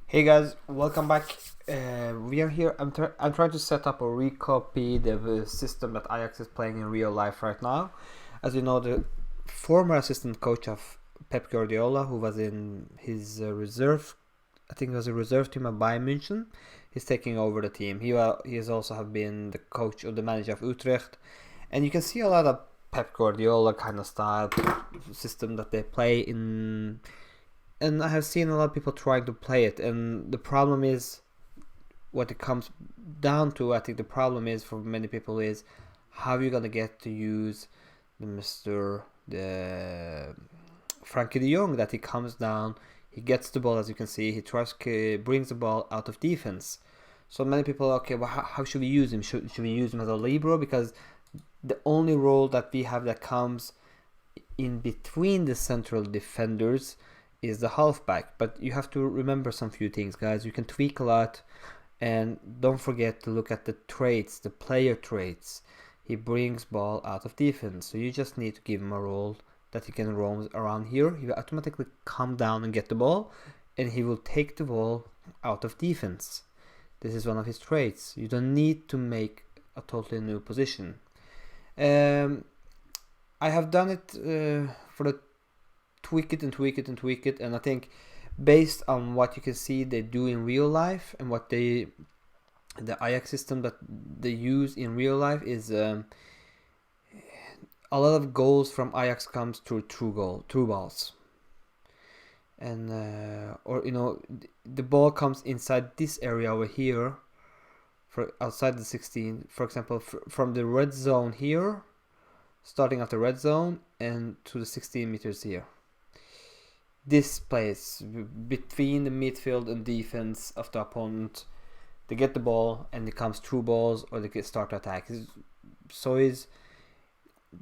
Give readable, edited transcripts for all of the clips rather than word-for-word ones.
Hey guys, welcome back. We are here. I'm trying to set up a recopy the system that Ajax is playing in real life right now. As you know, the former assistant coach of Pep Guardiola, who was in his reserve, I think it was a reserve team at Bayern München, he's taking over the team. He has also have been the coach or the manager of Utrecht, and you can see a lot of Pep Guardiola kind of style system that they play in, and I have seen a lot of people trying to play it, and the problem is what it comes down to. I think the problem is for many people is how are you gonna get to use the Frankie de Jong, that he comes down, he gets the ball, as you can see, brings the ball out of defense. So many people are, okay, well, how should we use him? Should we use him as a libero? Because the only role that we have that comes in between the central defenders is the halfback. But you have to remember some few things, guys. You can tweak a lot, and don't forget to look at the traits, the player traits. He brings ball out of defense, so you just need to give him a role that he can roam around here. He will automatically come down and get the ball, and he will take the ball out of defense. This is one of his traits. You don't need to make a totally new position. I have done it for the tweak it and tweak it and tweak it, and I think based on what you can see they do in real life and what the Ajax system that they use in real life is a lot of goals from Ajax comes through through balls, and or the ball comes inside this area over here, for outside the 16, for example, from the red zone here, starting at the red zone and to the 16 meters here. This place between the midfield and defense of the opponent, they get the ball and it comes through balls or they start to attack. So is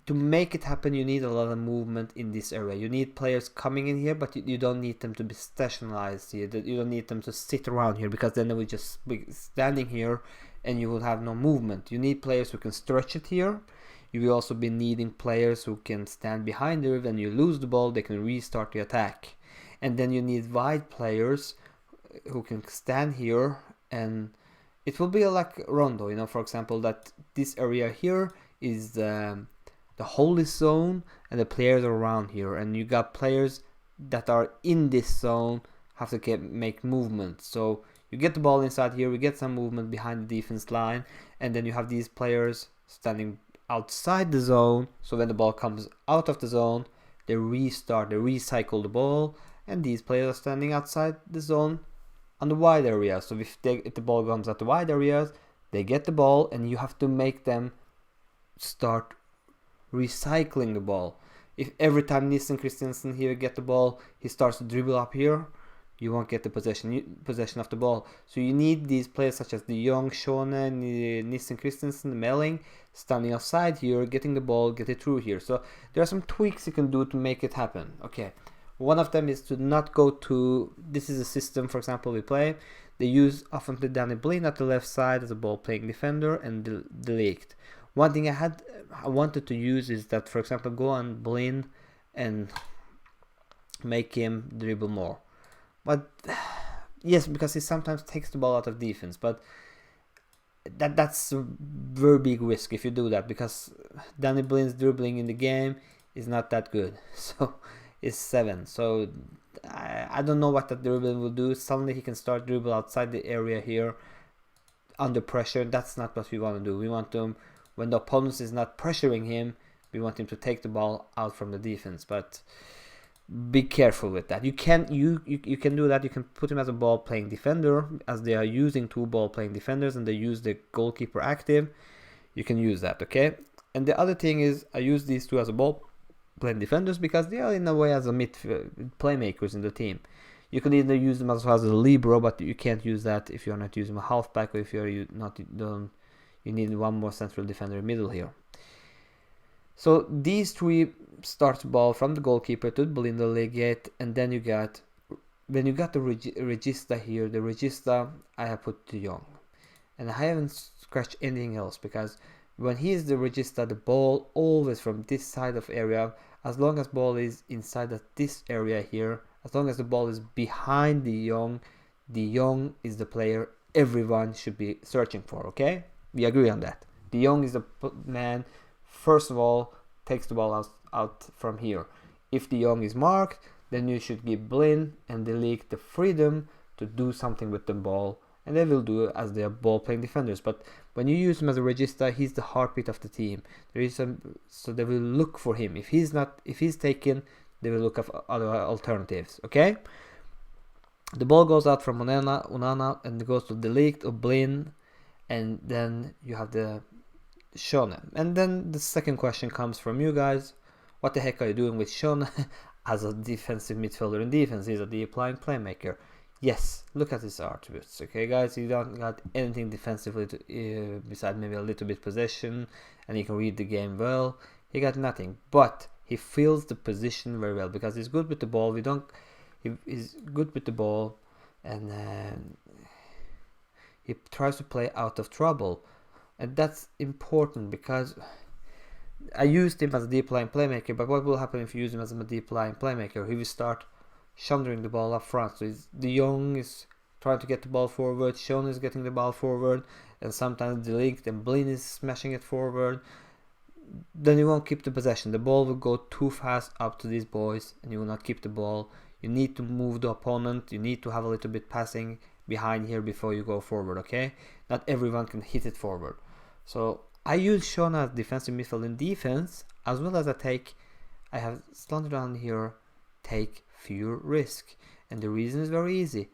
to make it happen, you need a lot of movement in this area. You need players coming in here, but you don't need them to be stationalized here. You don't need them to sit around here, because then they will just be standing here and you will have no movement. You need players who can stretch it here. You will also be needing players who can stand behind there. When you lose the ball, they can restart the attack. And then you need wide players who can stand here, and it will be like Rondo, for example, that this area here is the holy zone and the players are around here, and you got players that are in this zone have to make movement. So you get the ball inside here, we get some movement behind the defense line, and then you have these players standing outside the zone, so when the ball comes out of the zone, they recycle the ball, and these players are standing outside the zone on the wide area. So if the ball comes at the wide areas, they get the ball, and you have to make them start recycling the ball. If every time Nissen Christensen here get the ball, he starts to dribble up here, you won't get the possession of the ball. So you need these players such as De Jong, Schone, Nissen Christensen, Melling, standing outside here, getting the ball, get it through here. So there are some tweaks you can do to make it happen. Okay, one of them is to not go to, this is a system, for example, we play. They use often the Danny Blind at the left side as a ball playing defender and De Ligt. One thing I wanted to use is that, for example, go on Blind and make him dribble more. But yes, because he sometimes takes the ball out of defense, but that's a very big risk if you do that, because Danny Blind's dribbling in the game is not that good. So it's 7. So I don't know what that dribbling will do. Suddenly he can start dribble outside the area here under pressure. That's not what we want to do. We want him, when the opponent is not pressuring him, we want him to take the ball out from the defense. But be careful with that. You can do that. You can put him as a ball playing defender, as they are using 2 ball playing defenders and they use the goalkeeper active. You can use that, okay? And the other thing is, I use these 2 as a ball playing defenders because they are in a way as a midfield playmakers in the team. You can either use them as a libero, but you can't use that if you're not using a halfback, or if you need one more central defender in the middle here. So these 3 start the ball from the goalkeeper to the Belinda Legate, and then when you got the regista here, the regista I have put De Jong, and I haven't scratched anything else, because when he is the regista, the ball always from this side of area, as long as ball is inside of this area here, as long as the ball is behind De Jong, De Jong is the player everyone should be searching for, okay? We agree on that. De Jong is the man, first of all, takes the ball out from here. If De Jong is marked, then you should give Blin and De Ligt the freedom to do something with the ball, and they will do it as they are ball playing defenders. But when you use him as a regista, he's the heartbeat of the team. So they will look for him. If he's taken, they will look at other alternatives. Okay. The ball goes out from Onana and it goes to De Ligt or Blin, and then you have the Shone. And then the second question comes from you guys. What the heck are you doing with Shone as a defensive midfielder in defense? He's a deep line playmaker. Yes, look at his attributes. Okay, guys, you don't got anything defensively besides maybe a little bit possession, and he can read the game well. He got nothing, but he fills the position very well because he's good with the ball. He's good with the ball, and he tries to play out of trouble, and that's important because I used him as a deep line playmaker. But what will happen if you use him as a deep line playmaker? He will start shouldering the ball up front. So De Jong is trying to get the ball forward, Shone is getting the ball forward, and sometimes De Ligt and Blin is smashing it forward. Then you won't keep the possession. The ball will go too fast up to these boys, and you will not keep the ball. You need to move the opponent. You need to have a little bit passing behind here before you go forward, okay? Not everyone can hit it forward. So I use Shone as defensive midfield in defense, as well as I have slotted down here, take fewer risk. And the reason is very easy.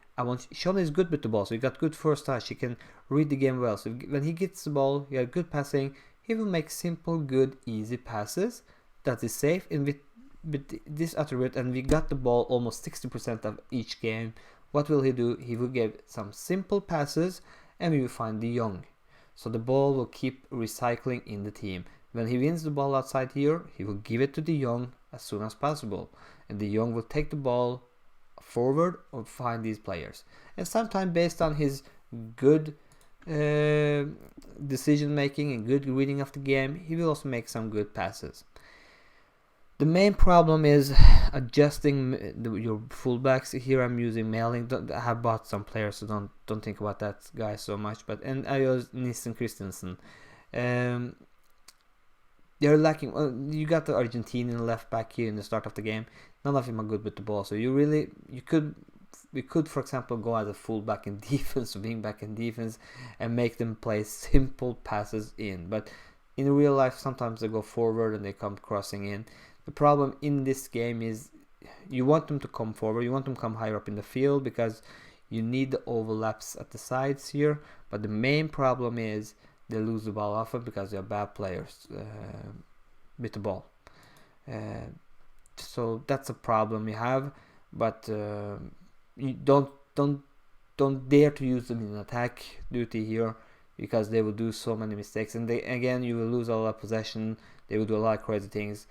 Shone is good with the ball, so he got good first touch. He can read the game well. So when he gets the ball, he had good passing. He will make simple, good, easy passes. That is safe. And with this attribute, and we got the ball almost 60% of each game, what will he do? He will give some simple passes, and we will find De Jong. So the ball will keep recycling in the team. When he wins the ball outside here, he will give it to De Jong as soon as possible. And De Jong will take the ball forward or find these players. And sometimes based on his good decision making and good reading of the game, he will also make some good passes. The main problem is adjusting your fullbacks. Here I'm using Mailing. I have bought some players, so don't think about that guy so much. And I use Nielsen Christensen. They're lacking. You got the Argentinian left back here in the start of the game. None of them are good with the ball. So we could, for example, go as a fullback in defense, or being back in defense, and make them play simple passes in. But in real life, sometimes they go forward and they come crossing in. The problem in this game is you want them to come forward, you want them to come higher up in the field because you need the overlaps at the sides here. But the main problem is they lose the ball often because they are bad players with the ball. So that's a problem you have. But you don't dare to use them in attack duty here because they will do so many mistakes. And you will lose a lot of possession. They will do a lot of crazy things.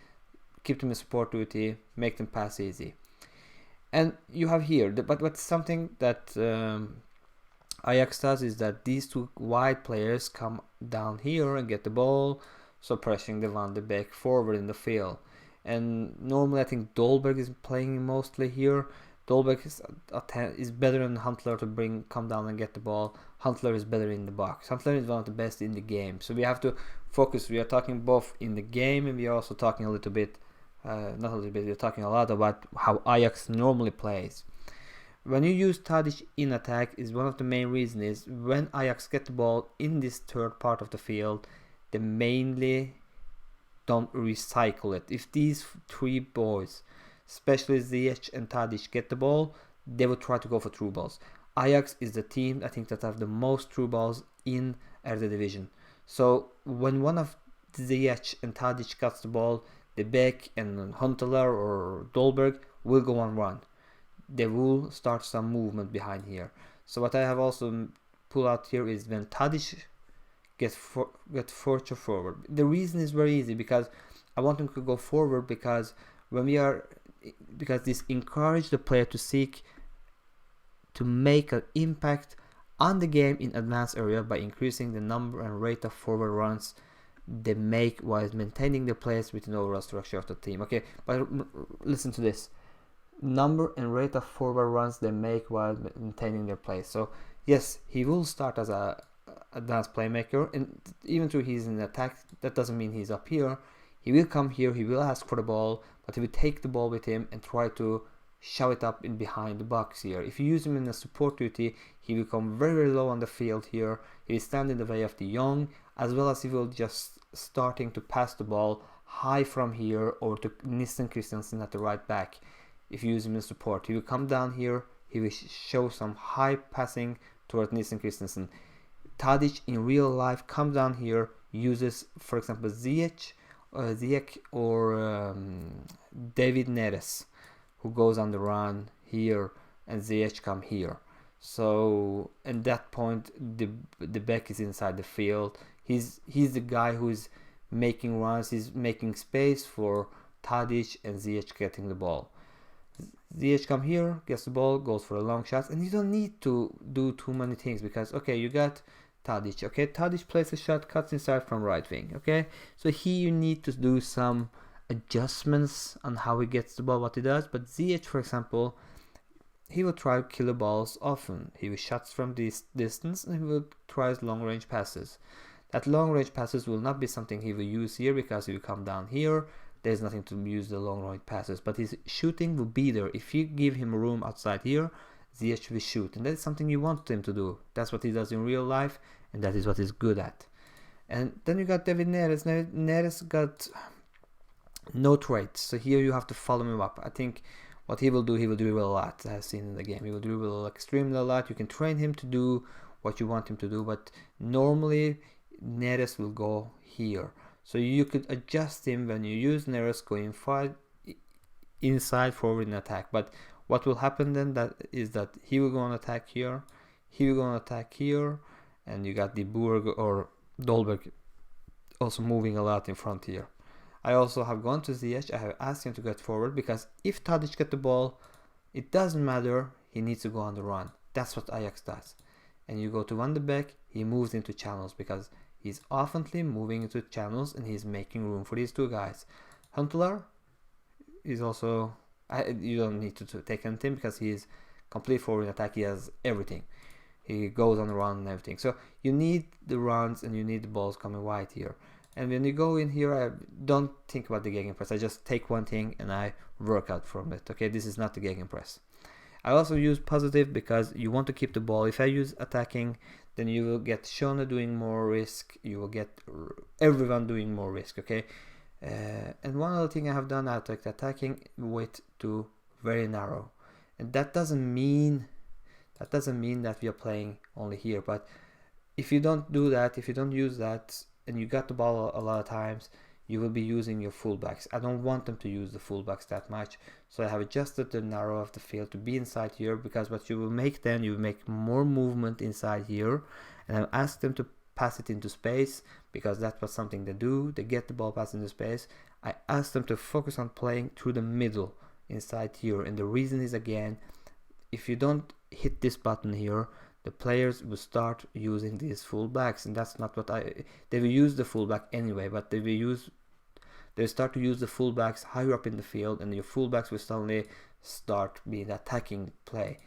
Keep them in support duty, make them pass easy. And you have here, but something that Ajax does is that these two wide players come down here and get the ball, so pressing the Van de Beek forward in the field. And normally I think Dolberg is playing mostly here. Dolberg is better than Huntelaar to come down and get the ball. Huntelaar is better in the box. Huntelaar is one of the best in the game. So we have to focus. We are talking both in the game, and we are also talking a little bit, not a little bit, we're talking a lot about how Ajax normally plays. When you use Tadic in attack, is one of the main reasons is when Ajax get the ball in this third part of the field, they mainly don't recycle it. If these three boys, especially Ziyech and Tadic, get the ball, they will try to go for through balls. Ajax is the team I think that have the most through balls in Eredivisie. So when one of Ziyech and Tadic gets the ball, De Beek and Huntelaar or Dolberg will go on run. They will start some movement behind here. So what I have also pulled out here is when Tadic get further forward. The reason is very easy because I want them to go forward because this encourages the player to seek to make an impact on the game in advanced area by increasing the number and rate of forward runs they make while maintaining the place within the overall structure of the team. Okay, but listen to this. number and rate of forward runs they make while maintaining their place. So yes, he will start as a advanced playmaker, and even though he's in attack, that doesn't mean he's up here. He will come here, he will ask for the ball, but he will take the ball with him and try to shove it up in behind the box here. If you use him in a support duty, he will come very, very low on the field here. He will stand in the way of the young, as well as he will just starting to pass the ball high from here or to Nissen Christensen at the right back. If you use him in support, he will come down here, he will show some high passing toward Nissen Christensen. Tadic in real life comes down here, uses, for example, Ziyech or David Neres, who goes on the run here, and Ziyech come here. So at that point, the back is inside the field. He's the guy who's making runs. He's making space for Tadic and Ziyech getting the ball. Ziyech come here, gets the ball, goes for a long shot, and you don't need to do too many things because okay, you got Tadic. Okay, Tadic plays a shot, cuts inside from right wing. Okay, so here you need to do some adjustments on how he gets the ball, what he does. But Ziyech, for example, he will try killer balls often. He will shots from this distance and he will try long range passes. That long range passes will not be something he will use here because he will come down here. There's nothing to use the long range passes, but his shooting will be there. If you give him room outside here, Ziyech will shoot, and that's something you want him to do. That's what he does in real life, and that is what he's good at. And then you got David Neres. Neres got no traits, so here you have to follow him up. I think what he will do a lot. I've seen in the game. He will dribble extremely a lot. You can train him to do what you want him to do, but normally Neres will go here. So you could adjust him when you use Neres going inside forward in attack. But what will happen then is that he will go on attack here, he will go on attack here, and you got the Burg or Dolberg also moving a lot in front here. I also have gone to Ziyech. I have asked him to get forward because if Tadic get the ball, it doesn't matter. He needs to go on the run. That's what Ajax does. And you go to Van de Beek, he moves into channels because he's oftenly moving into channels and he's making room for these two guys. Huntelaar is also, you don't need to take anything because he is complete forward in attack. He has everything. He goes on the run and everything. So you need the runs and you need the balls coming wide here. And when you go in here, I don't think about the gegenpress. I just take one thing and I work out from it. Okay, this is not the gegenpress. I also use positive because you want to keep the ball. If I use attacking, then you will get Shona doing more risk. You will get everyone doing more risk. Okay. And one other thing I have done, I took the attacking width to very narrow, and that doesn't mean that we are playing only here. But if you don't do that, if you don't use that, and you got the ball a lot of times, you will be using your fullbacks. I don't want them to use the fullbacks that much, so I have adjusted the narrow of the field to be inside here, because what you will make then, you will make more movement inside here, and I've asked them to pass it into space, because that was something they do. They get the ball passed into space. I asked them to focus on playing through the middle inside here, and the reason is, again, if you don't hit this button here, the players will start using these fullbacks, and that's not what they will use the fullback anyway, but they will start to use the fullbacks higher up in the field, and your fullbacks will suddenly start being attacking play.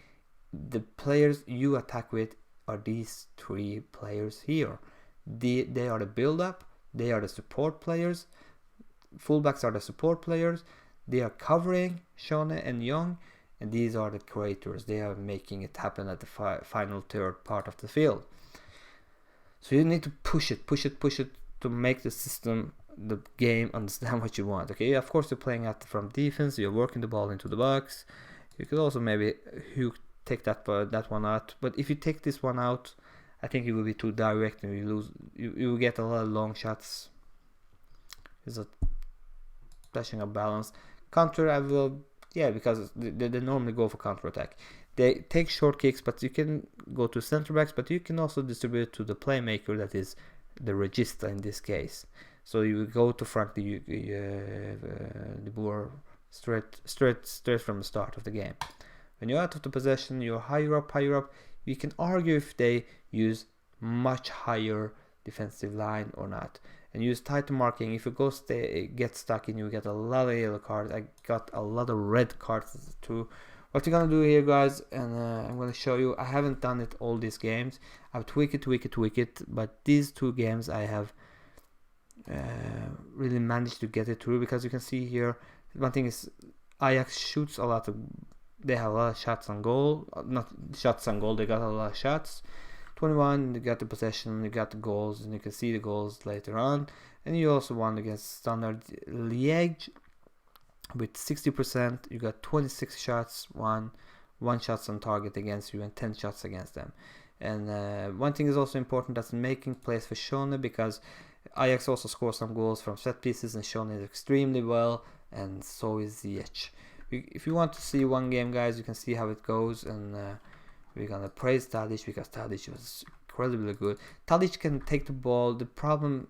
The players you attack with are these three players here. They are the build-up, they are the support players, fullbacks are the support players, they are covering Shone and Young, and these are the creators. They are making it happen at the final third part of the field. So you need to push it to make the system, the game, understand what you want. Okay, of course you're playing out from defense, you're working the ball into the box. You could also maybe take that one out, but if you take this one out, I think it will be too direct and you will get a lot of long shots. It's a flashing of balance. Counter, I will, because they normally go for counter attack. They take short kicks, but you can go to center backs, but you can also distribute to the playmaker, that is the regista in this case. So you will go to Frank de Boer straight from the start of the game. When you're out of the possession, you're higher up. You can argue if they use much higher defensive line or not. and use tighter marking. If you go get stuck in, you get a lot of yellow cards. I got a lot of red cards too. What we're gonna do here, guys, and I'm gonna show you. I haven't done it all these games. I've tweaked it, but these 2 games I have really managed to get it through, because you can see here, one thing is Ajax shoots a lot of, they have a lot of shots on goal, not shots on goal, they got a lot of shots. 21, you got the possession, you got the goals, and you can see the goals later on. And you also won against Standard Liège with 60%. You got 26 shots, one shots on target against you, and 10 shots against them. And one thing is also important, that's making plays for Schöne, because Ajax also scores some goals from set pieces, and Schöne is extremely well, and so is Ziyech. If you want to see one game, guys, you can see how it goes, and we're gonna praise Tadic, because Tadic was incredibly good. Tadic can take the ball. The problem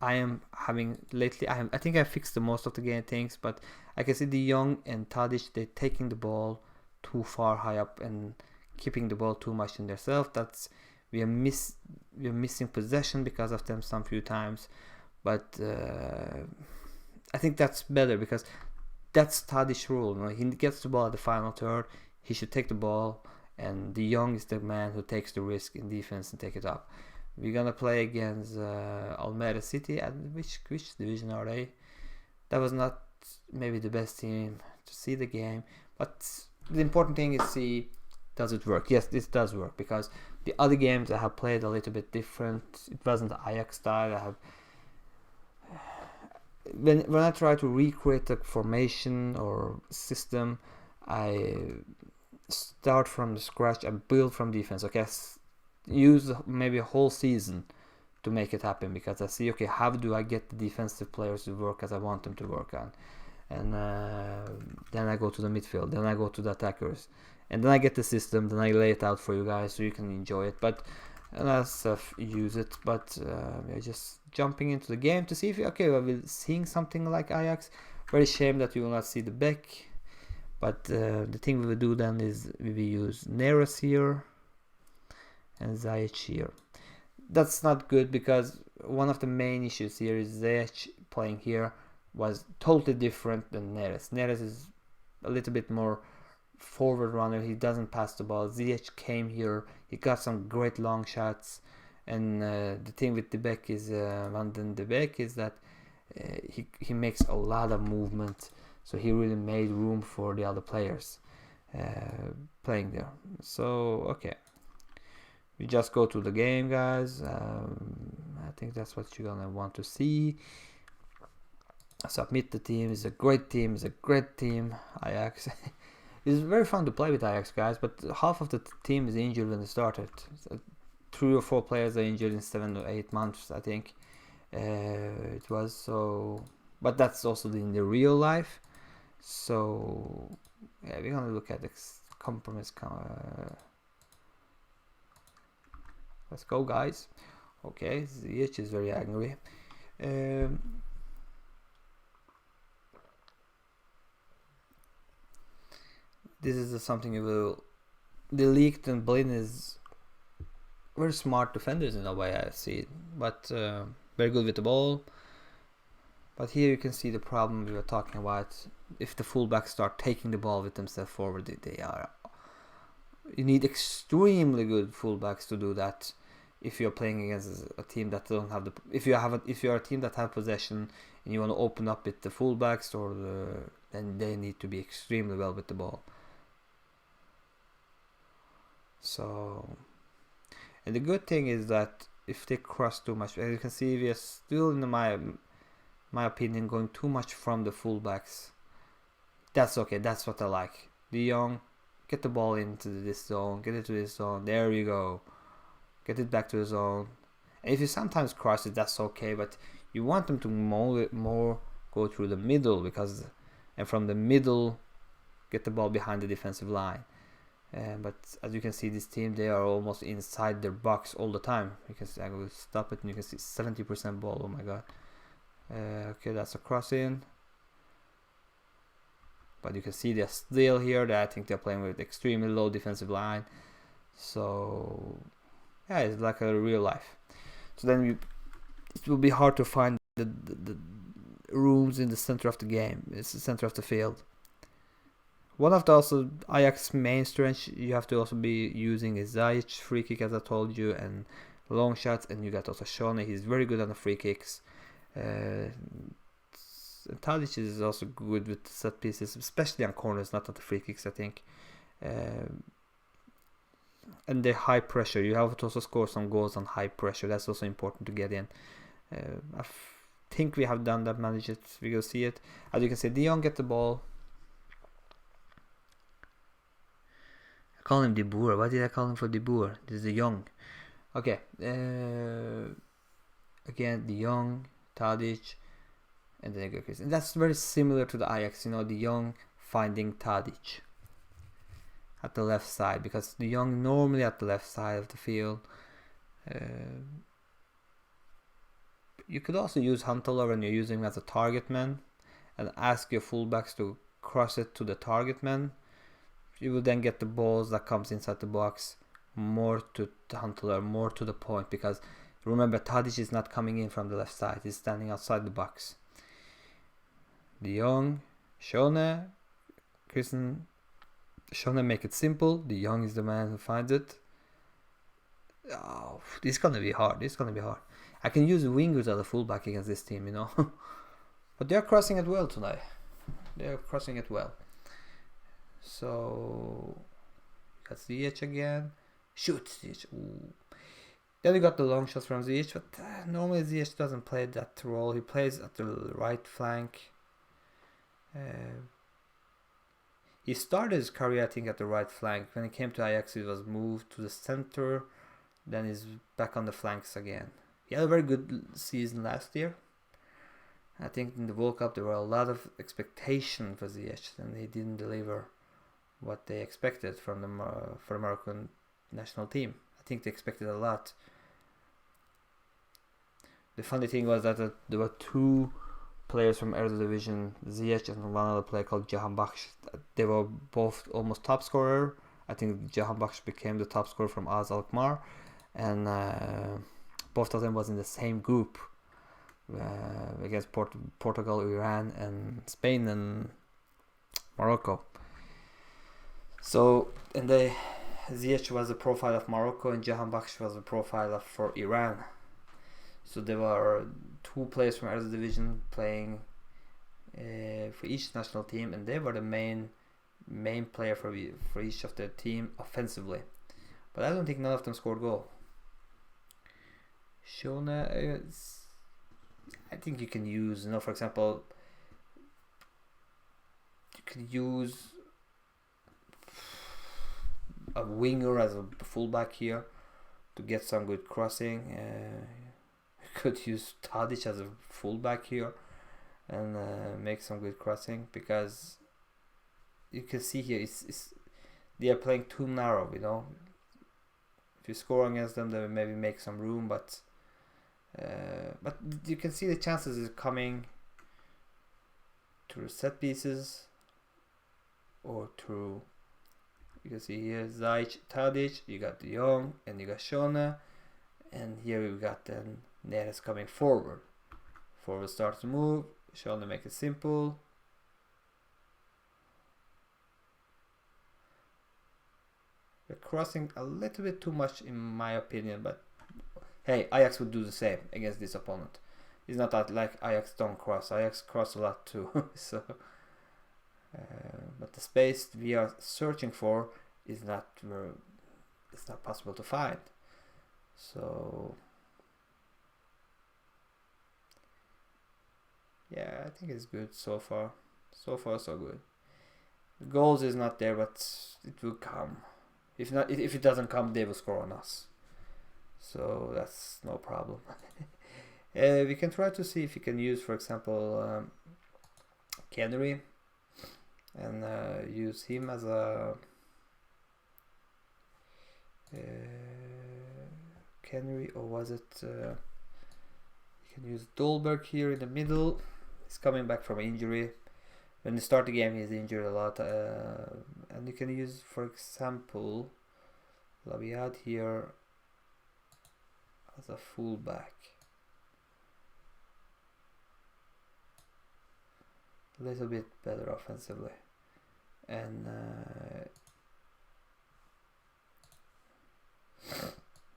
I am having lately, I think I fixed the most of the game things, but I can see De Jong and Tadic, they're taking the ball too far high up and keeping the ball too much in themselves. That's we are missing possession because of them some few times, but I think that's better, because that's Tadic's rule. You know, he gets the ball at the final third, he should take the ball, and De Jong is the man who takes the risk in defense and take it up. We're gonna play against Almere City. And which division are they? That was not maybe the best team to see the game, but the important thing is see, does it work? Yes, this does work, because the other games I have played a little bit different. It wasn't Ajax style. I have when I try to recreate a formation or system, I start from the scratch and build from defense. Okay, use maybe a whole season to make it happen, because I see, okay, how do I get the defensive players to work as I want them to work on, and then I go to the midfield, then I go to the attackers, and then I get the system, then I lay it out for you guys so you can enjoy it. But and as use it, but we're just jumping into the game to see if we're seeing something like Ajax. Very shame that you will not see the back, but the thing we will do then is we will use Neres here and Ziyech here. That's not good, because one of the main issues here is Ziyech playing here was totally different than Neres. Neres is a little bit more forward runner, he doesn't pass the ball. Ziyech came here, he got some great long shots, and the thing with De Beek is Van den De Beek is that he makes a lot of movement, so he really made room for the other players playing there. So okay, we just go to the game, guys. I think that's what you're gonna want to see. Submit the team. It's a great team. Ajax. It's very fun to play with Ajax, guys, but half of the team is injured when they started. 3 or 4 players are injured in 7 or 8 months, I think. It was so, but that's also in the real life. So yeah, we're gonna look at the compromise. Let's go, guys. Okay, Ziyech is very angry. This is something you will. The Ligt and Blin is very smart defenders in a way, I see it, but very good with the ball. But here you can see the problem we were talking about. If the fullbacks start taking the ball with themselves forward, they are. You need extremely good fullbacks to do that. If you're playing against a team that don't have the, if you're a team that have possession and you want to open up with the fullbacks then they need to be extremely well with the ball. So, and the good thing is that if they cross too much, as you can see, we are still in my opinion going too much from the fullbacks. That's okay. That's what I like. De Jong, get the ball into this zone, get it to this zone. There you go. Get it back to the zone. And if you sometimes cross it, that's okay. But you want them to more go through the middle, and from the middle, get the ball behind the defensive line. But as you can see, this team, they are almost inside their box all the time. You can see, I will stop it, and you can see 70% ball. Oh my god. Okay, that's a cross in. But you can see they're still here. I think they're playing with extremely low defensive line. So yeah, it's like a real life. So then it will be hard to find the rooms in the center of the game. It's the center of the field. One of the also Ajax main strengths you have to also be using is Ziyech free kick, as I told you, and long shots, and you got also Shone. He's very good on the free kicks. Tadic is also good with set pieces, especially on corners, not on the free kicks, I think. And the high pressure, you have to also score some goals on high pressure. That's also important to get in. I think we have done that, managed it. We will see it. As you can see, De Jong get the ball. I call him De Boer. Why did I call him for De Boer? This is De Jong. Okay. Again, De Jong, Tadic, and then Chris. And that's very similar to the Ajax. You know, De Jong finding Tadic at the left side, because De Jong normally at the left side of the field. You could also use Huntelaar when you're using him as a target man and ask your fullbacks to cross it to the target man. You will then get the balls that comes inside the box more to Huntelaar, more to the point, because remember, Tadic is not coming in from the left side, he's standing outside the box. De Jong, Shone, Christian. Shone make it simple. De Jong is the man who finds it. Oh, this is gonna be hard. I can use wingers as a fullback against this team, you know. But they're crossing it well tonight. So got Ziyech again. Shoot, Ziyech. Ooh. Then we got the long shots from Ziyech, but normally Ziyech doesn't play that role. He plays at the right flank. He started his career, I think, at the right flank. When he came to Ajax, he was moved to the center. Then he's back on the flanks again. He had a very good season last year. I think in the World Cup there were a lot of expectation for Ziyech, and he didn't deliver what they expected from the Moroccan national team. I think they expected a lot. The funny thing was that there were two players from Eredivisie, Ziyech and one other player called Jahan Baksh. They were both almost top scorer. I think Jahan Baksh became the top scorer from AZ Alkmaar, and both of them was in the same group against Portugal, Iran, and Spain and Morocco. So, and Ziyech was the profile of Morocco, and Jahan Baksh was the profile for Iran. So there were two players from Eredivisie playing for each national team, and they were the main player for each of the team offensively. But I don't think none of them scored goal. Shone, I think you can use, for example, you can use a winger as a fullback here to get some good crossing. Could use Tadic as a fullback here and make some good crossing, because you can see here they are playing too narrow, you know. If you score against them, they will maybe make some room, but you can see the chances is coming through set pieces or through, you can see here Ziyech, Tadic, you got De Jong, and you got Shone, and here we got then Neres coming forward. Forward starts to move. Shone make it simple. We're crossing a little bit too much in my opinion, but hey, Ajax would do the same against this opponent. It's not that like Ajax don't cross. Ajax cross a lot too. So, but the space we are searching for is not possible to find. So yeah, I think it's good so far. So far, so good. The goals is not there, but it will come. If it doesn't come, they will score on us. So that's no problem. We can try to see if we can use, for example, Kennery, and use him as a Kennery, or was it? You can use Dolberg here in the middle. He's coming back from injury. When you start the game, he's injured a lot, and you can use, for example, Labiad here as a fullback. a little bit better offensively. And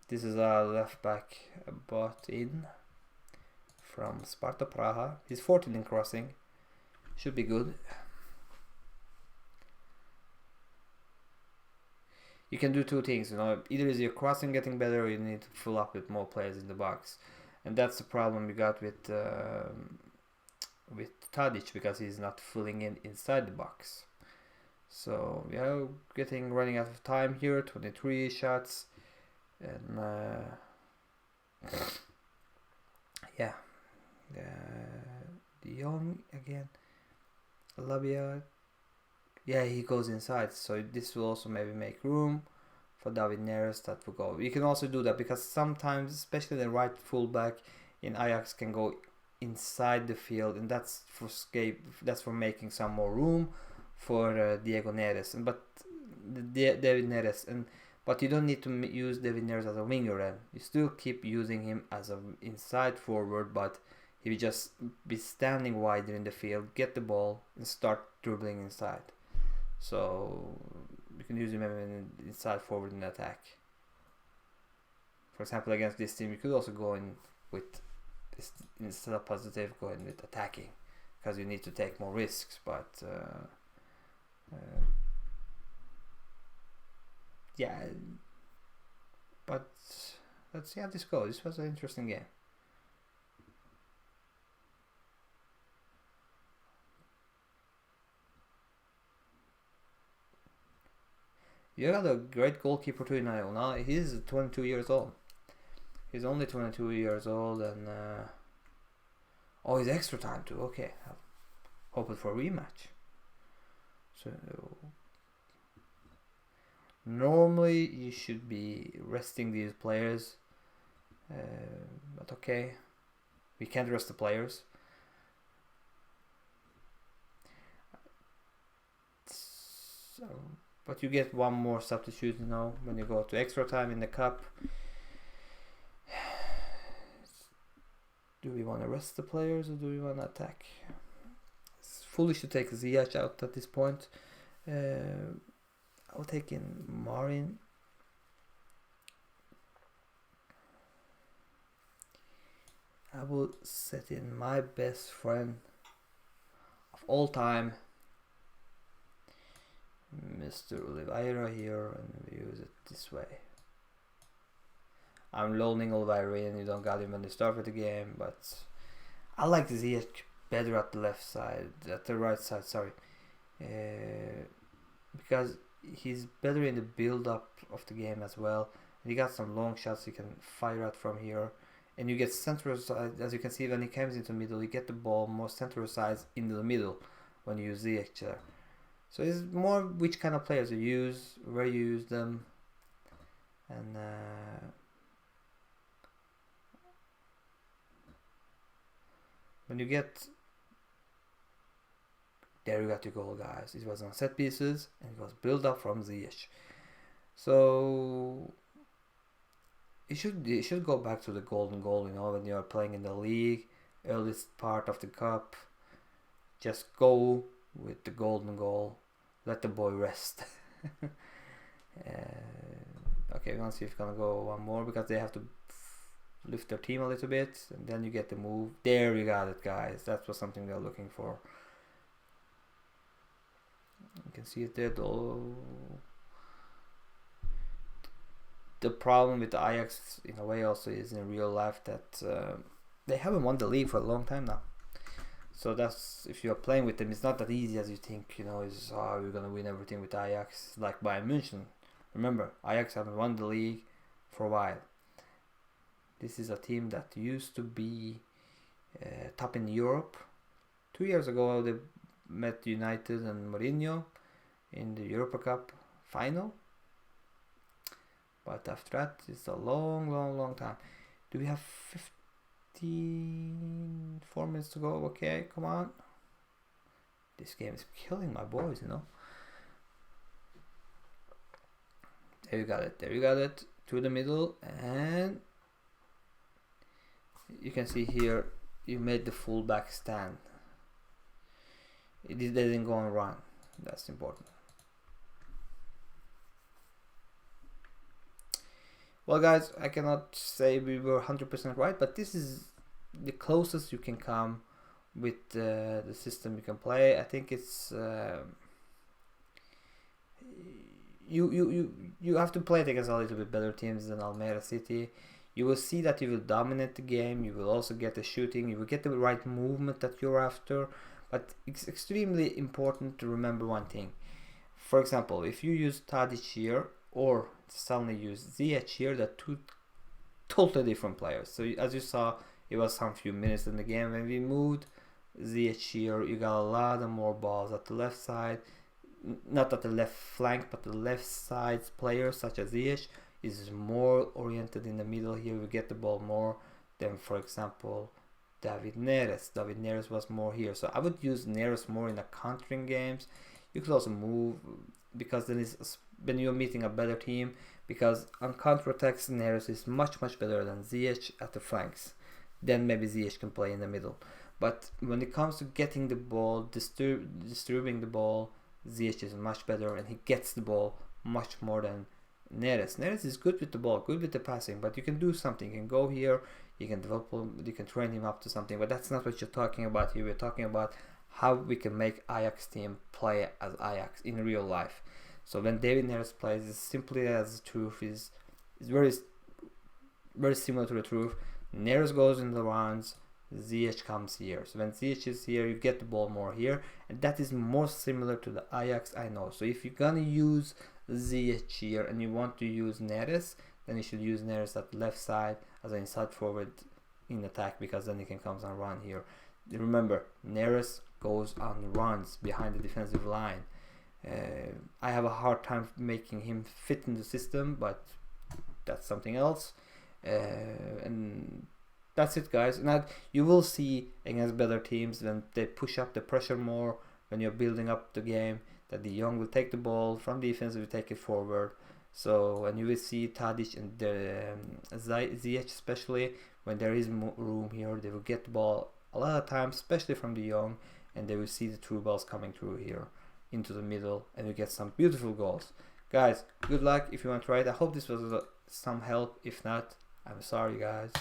this is our left back bought in from Sparta Praha. He's 14 in crossing, should be good. You can do two things, you know, either is your crossing getting better or you need to fill up with more players in the box. And that's the problem we got with Tadic, because he's not filling in inside the box. So we are running out of time here. 23 shots, and yeah, De Jong again, Labia. Yeah, he goes inside, so this will also maybe make room for David Neres that will go. You can also do that because sometimes, especially the right fullback in Ajax, can go inside the field, and that's for making some more room for Diego Neres, David Neres, but you don't need to use David Neres as a winger. Then you still keep using him as an inside forward, but he will just be standing wider in the field, get the ball, and start dribbling inside. So you can use him inside forward in attack. For example, against this team, you could also go in with, instead of positive, go in with attacking, because you need to take more risks. But yeah, but let's see how this goes. This was an interesting game. You got a great goalkeeper too now. Now he's 22 years old. He's only 22 years old, and oh, he's extra time too. Okay, hoping for a rematch. So normally you should be resting these players, but okay, we can't rest the players. So, but you get one more substitute, you know, when you go to extra time in the cup. Do we want to rest the players or do we want to attack? It's foolish to take Ziyech out at this point. I'll take in Marin. I will set in my best friend of all time, Mr. Oliveira here, and we use it this way. I'm loaning Oliveira in, you don't got him when they start with the game, but I like Ziyech better at the left side, at the right side, sorry. Because he's better in the build-up of the game as well. And he got some long shots you can fire at from here. And you get central side, as you can see when he comes into the middle, you get the ball more central sides into the middle when you use Ziyech there. So it's more which kind of players you use, where you use them, and when you get there, you got your goal, guys. It was on set pieces and it was built up from Ziyech. So it should go back to the golden goal, you know, when you are playing in the league, earliest part of the cup. Just go with the golden goal. Let the boy rest. Okay, we're gonna see if we're gonna go one more because they have to lift their team a little bit, and then you get the move. There you got it, guys. That was something they're looking for. You can see it there though. The problem with the Ajax in a way also is in real life that they haven't won the league for a long time now. So that's, if you're playing with them, it's not that easy as you think, you know, is we're gonna win everything with Ajax, like Bayern München. Remember, Ajax haven't won the league for a while. This is a team that used to be top in Europe. 2 years ago they met United and Mourinho in the Europa Cup final. But after that, it's a long time. Do we have 4 minutes to go? Okay, come on. This game is killing my boys, you know. There you got it. There you got it. To the middle, and you can see here you made the fullback stand. It didn't go and run. That's important. Well, guys, I cannot say we were 100% right, but this is the closest you can come with the system you can play. I think it's you have to play it against a little bit better teams than Almere City. You will see that you will dominate the game. You will also get the shooting. You will get the right movement that you're after. But it's extremely important to remember one thing. For example, if you use Tadic here or suddenly use Ziyech here, they're two totally different players. So as you saw, it was some few minutes in the game when we moved Ziyech here. You got a lot of more balls at the left side, not at the left flank, but the left side players such as Ziyech is more oriented in the middle here. We get the ball more than, for example, David Neres. David Neres was more here. So I would use Neres more in the countering games. You could also move because then it's when you're meeting a better team, because on counterattacks Neres is much better than Ziyech at the flanks. Then maybe Ziyech can play in the middle. But when it comes to getting the ball, disturbing the ball, Ziyech is much better and he gets the ball much more than Neres. Neres is good with the ball, good with the passing, but you can do something. You can go here, you can develop him, you can train him up to something, but that's not what you're talking about here. We're talking about how we can make Ajax team play as Ajax in real life. So when David Neres plays, it's simply as the truth is very similar to the truth. Neres goes in the runs, Ziyech comes here. So when Ziyech is here, you get the ball more here, and that is more similar to the Ajax I know. So if you're gonna use Ziyech here and you want to use Neres, then you should use Neres at the left side as an inside forward in attack, because then he can come and run here. Remember, Neres goes on runs behind the defensive line. I have a hard time making him fit in the system, but that's something else. And that's it, guys. Now you will see against better teams when they push up the pressure more, when you're building up the game, that the young will take the ball from defense, will take it forward. So, and you will see Tadic and the Ziyech, especially when there is room here, they will get the ball a lot of times, especially from the young, and they will see the through balls coming through here into the middle, and you get some beautiful goals. Guys, good luck if you want to try it. I hope this was some help. If not, I'm sorry, guys.